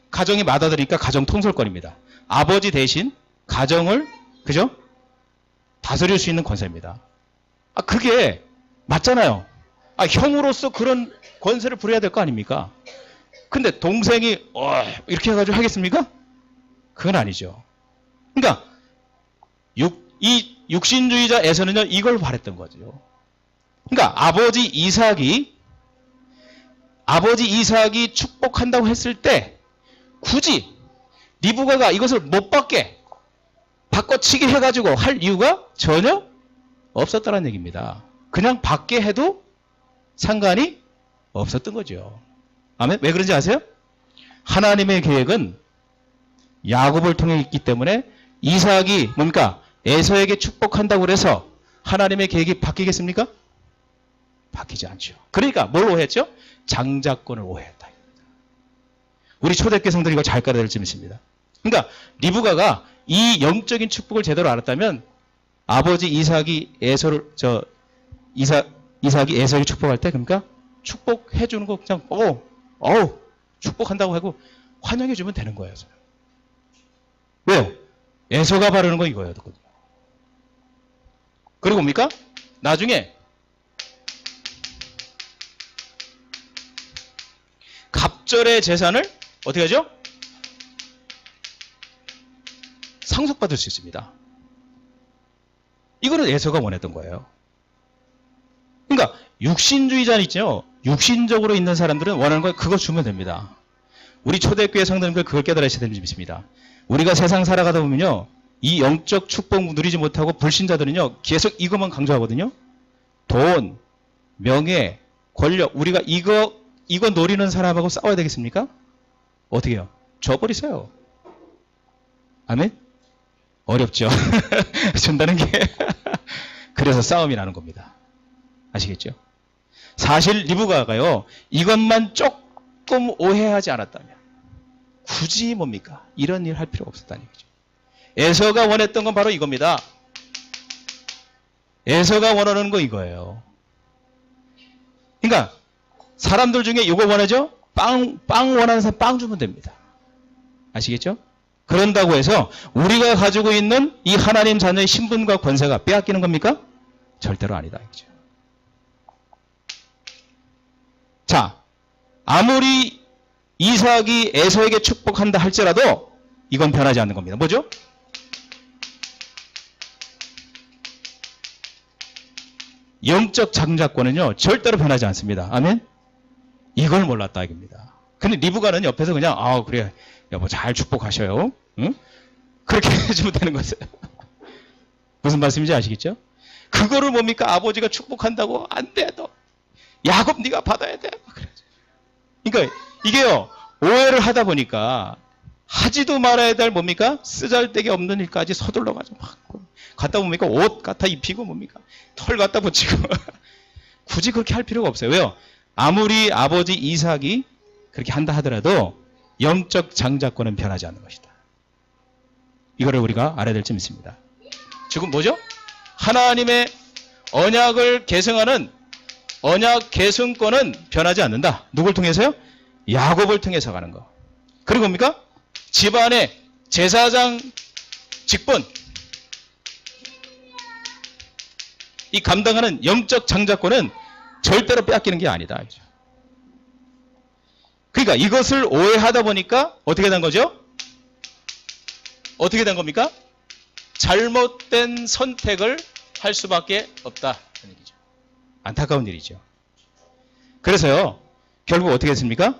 가정이 맏아들이니까 가정 통솔권입니다. 아버지 대신 가정을 그죠? 다스릴 수 있는 권세입니다. 그게 맞잖아요. 형으로서 그런 권세를 부려야 될 거 아닙니까? 근데 동생이 이렇게 해가지고 하겠습니까? 그건 아니죠. 그러니까 이 육신주의자에서는요 이걸 바랬던 거죠. 그러니까 아버지 이삭이 축복한다고 했을 때 굳이 리브가가 이것을 못 받게 바꿔치기 해가지고 할 이유가 전혀 없었다는 얘기입니다. 그냥 받게 해도 상관이 없었던 거죠. 아멘? 왜 그런지 아세요? 하나님의 계획은 야곱을 통해 있기 때문에 이삭이 뭡니까? 에서에게 축복한다고 그래서 하나님의 계획이 바뀌겠습니까? 바뀌지 않죠. 그러니까 뭘 오해했죠? 장자권을 오해했다. 우리 초대교회 성도들이 이걸 잘 깔아야 될 점이 있습니다. 그러니까 리브가가 이 영적인 축복을 제대로 알았다면 아버지 이삭이 에서에게 축복할 때 그러니까 축복해 주는 거 그냥 축복한다고 하고 환영해 주면 되는 거예요. 왜요? 에서가 바르는 거 이거예요. 그리고 뭡니까? 나중에 갑절의 재산을 어떻게 하죠? 상속받을 수 있습니다. 이거는 에서가 원했던 거예요. 그러니까 육신주의자는 있죠. 육신적으로 있는 사람들은 원하는 거 그거 주면 됩니다. 우리 초대교회 성도님들 그걸 깨달으셔야 되는 점이 있습니다. 우리가 세상 살아가다 보면요. 이 영적 축복 누리지 못하고 불신자들은요. 계속 이것만 강조하거든요. 돈, 명예, 권력. 우리가 이거 노리는 사람하고 싸워야 되겠습니까? 어떻게 해요? 줘버리세요. 아멘? 어렵죠. 준다는 게. 그래서 싸움이 나는 겁니다. 아시겠죠? 사실 리브가가요. 이것만 조금 오해하지 않았다면 굳이 뭡니까? 이런 일 할 필요가 없었다는 얘기죠. 에서가 원했던 건 바로 이겁니다. 에서가 원하는 거 이거예요. 그러니까 사람들 중에 이거 원하죠? 빵 원하는 사람 빵 주면 됩니다. 아시겠죠? 그런다고 해서 우리가 가지고 있는 이 하나님 자녀의 신분과 권세가 빼앗기는 겁니까? 절대로 아니다. 이거죠. 자, 아무리 이삭이 에서에게 축복한다 할지라도 이건 변하지 않는 겁니다. 뭐죠? 영적 장자권은요 절대로 변하지 않습니다. 아멘? 이걸 몰랐다 이겁니다. 근데 리브가는 옆에서 그냥 그래 여보 잘 축복하셔요. 응? 그렇게 해주면 되는 거죠. 무슨 말씀인지 아시겠죠? 그거를 뭡니까? 아버지가 축복한다고 안 돼. 너 야곱 네가 받아야 돼. 그러니까 이게요 오해를 하다 보니까 하지도 말아야 될 뭡니까? 쓰잘데기 없는 일까지 서둘러 가지고 막 갖다 뭡니까? 옷 갖다 입히고 뭡니까? 털 갖다 붙이고 굳이 그렇게 할 필요가 없어요. 왜요? 아무리 아버지 이삭이 그렇게 한다 하더라도 영적 장자권은 변하지 않는 것이다. 이거를 우리가 알아야 될 점이 있습니다. 지금 뭐죠? 하나님의 언약을 계승하는 언약 계승권은 변하지 않는다. 누굴 통해서요? 야곱을 통해서 가는 거. 그리고 뭡니까? 집안의 제사장 직분, 이 감당하는 영적 장자권은 절대로 빼앗기는 게 아니다. 그러니까 이것을 오해하다 보니까 어떻게 된 거죠? 어떻게 된 겁니까? 잘못된 선택을 할 수밖에 없다. 얘기죠. 안타까운 일이죠. 그래서요, 결국 어떻게 했습니까?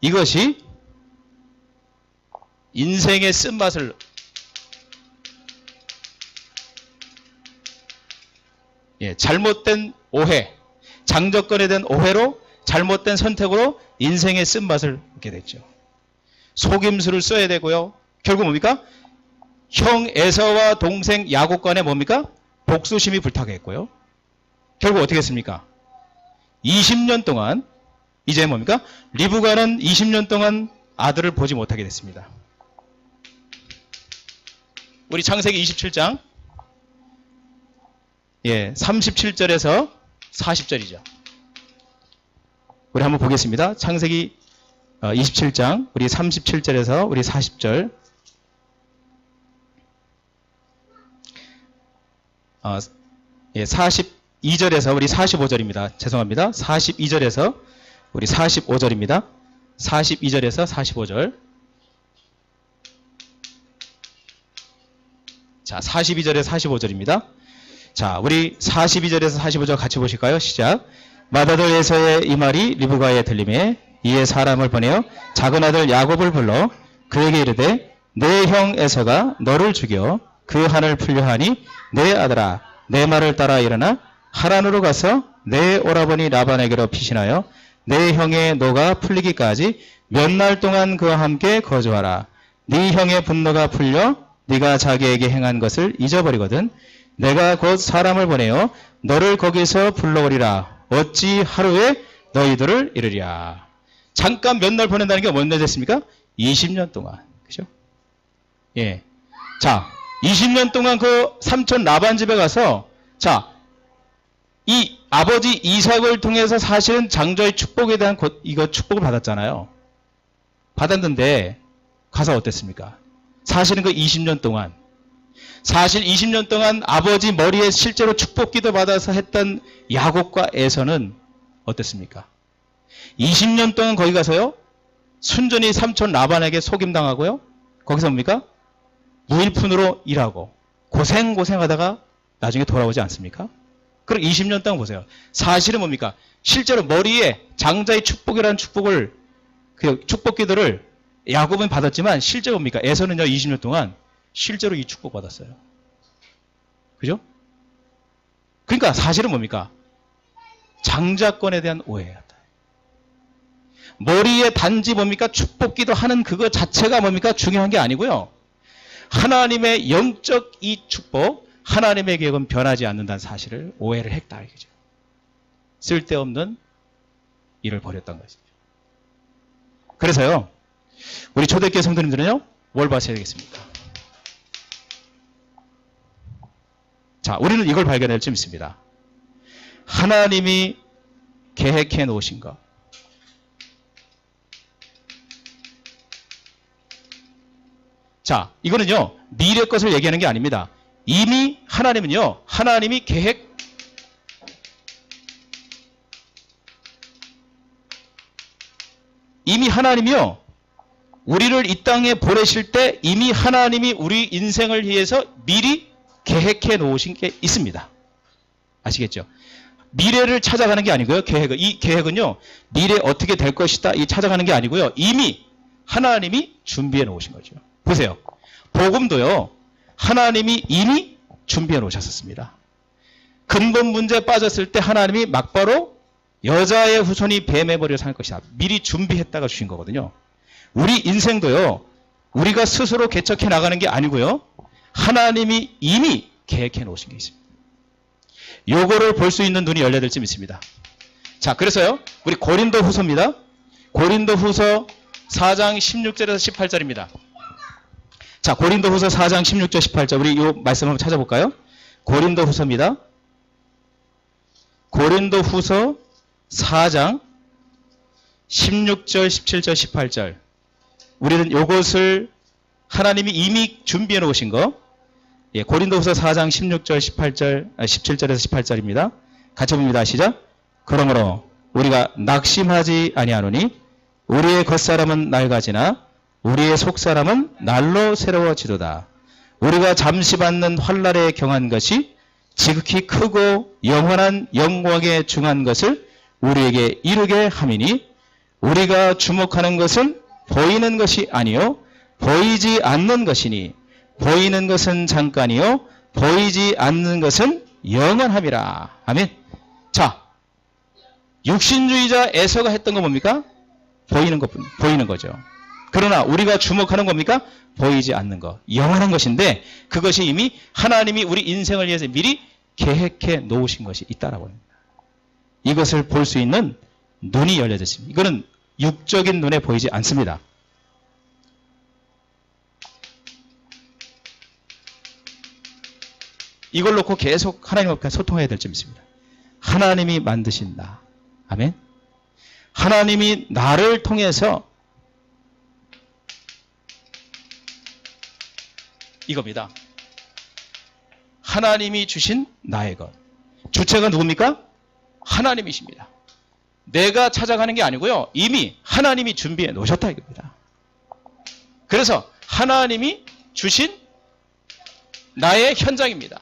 이것이 인생의 쓴맛을 잘못된 오해, 장자권에 대한 오해로 잘못된 선택으로 인생의 쓴맛을 얻게 됐죠. 속임수를 써야 되고요. 결국 뭡니까? 형 에서와 동생 야곱 간에 뭡니까? 복수심이 불타겠고요. 결국 어떻게 했습니까? 20년 동안 이제 뭡니까? 리브가는 20년 동안 아들을 보지 못하게 됐습니다. 우리 창세기 27장 37절에서 40절이죠. 우리 한번 보겠습니다. 창세기 27장 우리 37절에서 우리 40절 42절에서 우리 45절입니다. 죄송합니다. 42절에서 우리 45절입니다. 42절에서 45절. 자, 42절에서 45절입니다. 자, 우리 42절에서 45절 같이 보실까요? 시작. 맏아들 에서의 이 말이 리브가에 들림에 이에 사람을 보내어 작은 아들 야곱을 불러 그에게 이르되 내 형 에서가 너를 죽여 그 한을 풀려 하니 내 아들아 내 말을 따라 일어나 하란으로 가서 내 오라버니 라반에게로 피신하여 내 형의 노가 풀리기까지 몇 날 동안 그와 함께 거주하라. 네 형의 분노가 풀려 네가 자기에게 행한 것을 잊어버리거든 내가 곧 사람을 보내어 너를 거기서 불러오리라. 어찌 하루에 너희들을 이르랴. 잠깐 몇 날 보낸다는 게 뭔 날 됐습니까? 20년 동안. 그죠? 예. 자, 20년 동안 그 삼촌 라반 집에 가서 자, 이 아버지 이삭을 통해서 사실은 장자의 축복에 대한 이거 축복을 받았잖아요. 받았는데 가서 어땠습니까? 사실은 그 20년 동안 사실 20년 동안 아버지 머리에 실제로 축복기도 받아서 했던 야곱과 에서는 어땠습니까? 20년 동안 거기 가서요. 순전히 삼촌 라반에게 속임당하고요. 거기서 뭡니까? 무일푼으로 일하고 고생하다가 나중에 돌아오지 않습니까? 그럼 20년 동안 보세요. 사실은 뭡니까? 실제로 머리에 장자의 축복이라는 축복을 그 축복기도를 야곱은 받았지만 실제로 뭡니까? 에서는요 20년 동안 실제로 이 축복 받았어요. 그죠? 그러니까 사실은 뭡니까? 장자권에 대한 오해였다. 머리에 단지 뭡니까? 축복기도 하는 그거 자체가 뭡니까? 중요한 게 아니고요. 하나님의 영적 이 축복, 하나님의 계획은 변하지 않는다는 사실을 오해를 했다. 이거죠. 쓸데없는 일을 벌였던 것이죠. 그래서요, 우리 초대교회 성도님들은요, 뭘 봐셔야 되겠습니까? 자, 우리는 이걸 발견할 점 있습니다. 하나님이 계획해 놓으신 것. 자, 이거는요, 미래 것을 얘기하는 게 아닙니다. 이미 하나님은요, 하나님이 이미 하나님이요, 우리를 이 땅에 보내실 때 이미 하나님이 우리 인생을 위해서 미리 계획해 놓으신 게 있습니다. 아시겠죠? 미래를 찾아가는 게 아니고요. 이 계획은요. 미래 어떻게 될 것이다. 이 찾아가는 게 아니고요. 이미 하나님이 준비해 놓으신 거죠. 보세요. 복음도요. 하나님이 이미 준비해 놓으셨습니다. 근본 문제에 빠졌을 때 하나님이 막바로 여자의 후손이 뱀의 머리를 살 것이다. 미리 준비했다가 주신 거거든요. 우리 인생도요, 우리가 스스로 개척해 나가는 게 아니고요, 하나님이 이미 계획해 놓으신 게 있습니다. 요거를 볼 수 있는 눈이 열려야 될 점 있습니다. 자, 그래서요, 우리 고린도 후서입니다. 고린도 후서 4장 16절에서 18절입니다. 자, 고린도 후서 4장 16절 18절, 우리 요 말씀 한번 찾아볼까요? 고린도 후서입니다. 고린도 후서 4장 16절, 17절, 18절. 우리는 요것을 하나님이 이미 준비해 놓으신 거, 예, 고린도후서 4장 16절, 18절, 17절에서 18절입니다. 같이 봅니다. 시작. 그러므로 우리가 낙심하지 아니하노니 우리의 겉사람은 낡아지나 우리의 속사람은 날로 새로워지도다. 우리가 잠시 받는 환난에 경한 것이 지극히 크고 영원한 영광에 중한 것을 우리에게 이루게 함이니 우리가 주목하는 것은 보이는 것이 아니요 보이지 않는 것이니 보이는 것은 잠깐이요 보이지 않는 것은 영원함이라. 아멘. 자, 육신주의자 에서가 했던 건 뭡니까? 보이는 거죠. 그러나 우리가 주목하는 겁니까? 보이지 않는 것, 영원한 것인데 그것이 이미 하나님이 우리 인생을 위해서 미리 계획해 놓으신 것이 있다라고 합니다. 이것을 볼 수 있는 눈이 열려졌습니다. 이거는 육적인 눈에 보이지 않습니다. 이걸 놓고 계속 하나님 앞에 소통해야 될 점이 있습니다. 하나님이 만드신 나. 아멘. 하나님이 나를 통해서 이겁니다. 하나님이 주신 나의 것. 주체가 누굽니까? 하나님이십니다. 내가 찾아가는 게 아니고요. 이미 하나님이 준비해 놓으셨다 이겁니다. 그래서 하나님이 주신 나의 현장입니다.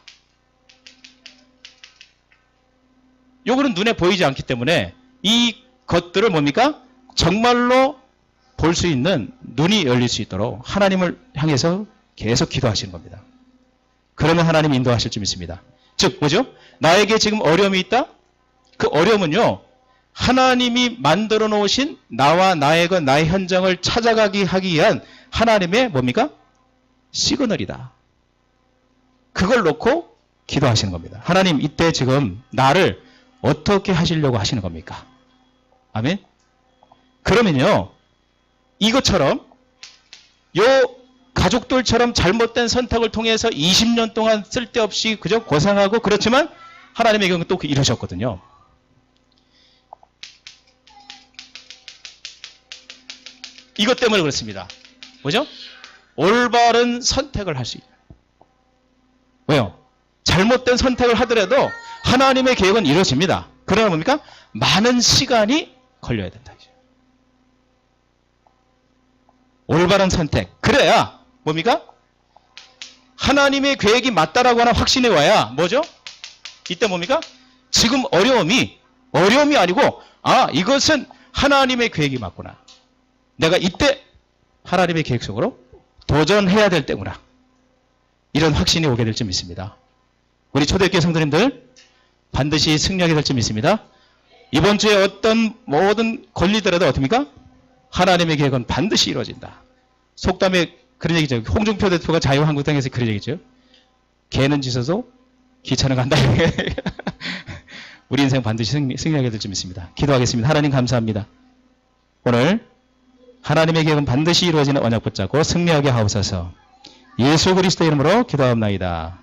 요거는 눈에 보이지 않기 때문에 이 것들을 뭡니까? 정말로 볼 수 있는 눈이 열릴 수 있도록 하나님을 향해서 계속 기도하시는 겁니다. 그러면 하나님 인도하실 줄 믿습니다. 즉 뭐죠? 나에게 지금 어려움이 있다? 그 어려움은요, 하나님이 만들어 놓으신 나와 나의 것, 나의 현장을 찾아가기 하기 위한 하나님의 뭡니까? 시그널이다. 그걸 놓고 기도하시는 겁니다. 하나님 이때 지금 나를 어떻게 하시려고 하시는 겁니까? 아멘. 그러면요, 이것처럼 요 가족들처럼 잘못된 선택을 통해서 20년 동안 쓸데없이 그저 고생하고 그렇지만 하나님의 경우 또 이러셨거든요. 이것 때문에 그렇습니다. 뭐죠? 올바른 선택을 할 수 있다. 왜요? 잘못된 선택을 하더라도 하나님의 계획은 이루어집니다. 그러나 뭡니까? 많은 시간이 걸려야 된다. 올바른 선택. 그래야 뭡니까? 하나님의 계획이 맞다라고 하는 확신이 와야 뭐죠? 이때 뭡니까? 지금 어려움이 아니고 이것은 하나님의 계획이 맞구나. 내가 이때 하나님의 계획 속으로 도전해야 될 때구나. 이런 확신이 오게 될 점 있습니다. 우리 초대교회 성도님들 반드시 승리하게 될 점 있습니다. 이번 주에 어떤 모든 걸리더라도 어떻습니까? 하나님의 계획은 반드시 이루어진다. 속담에 그런 얘기죠. 홍준표 대표가 자유한국당에서 그런 얘기죠. 개는 짖어도 기차는 간다. 우리 인생 반드시 승리하게 될 점 있습니다. 기도하겠습니다. 하나님 감사합니다. 오늘 하나님의 계획은 반드시 이루어지는 언약 붙잡고 승리하게 하옵소서. 예수 그리스도 이름으로 기도하옵나이다.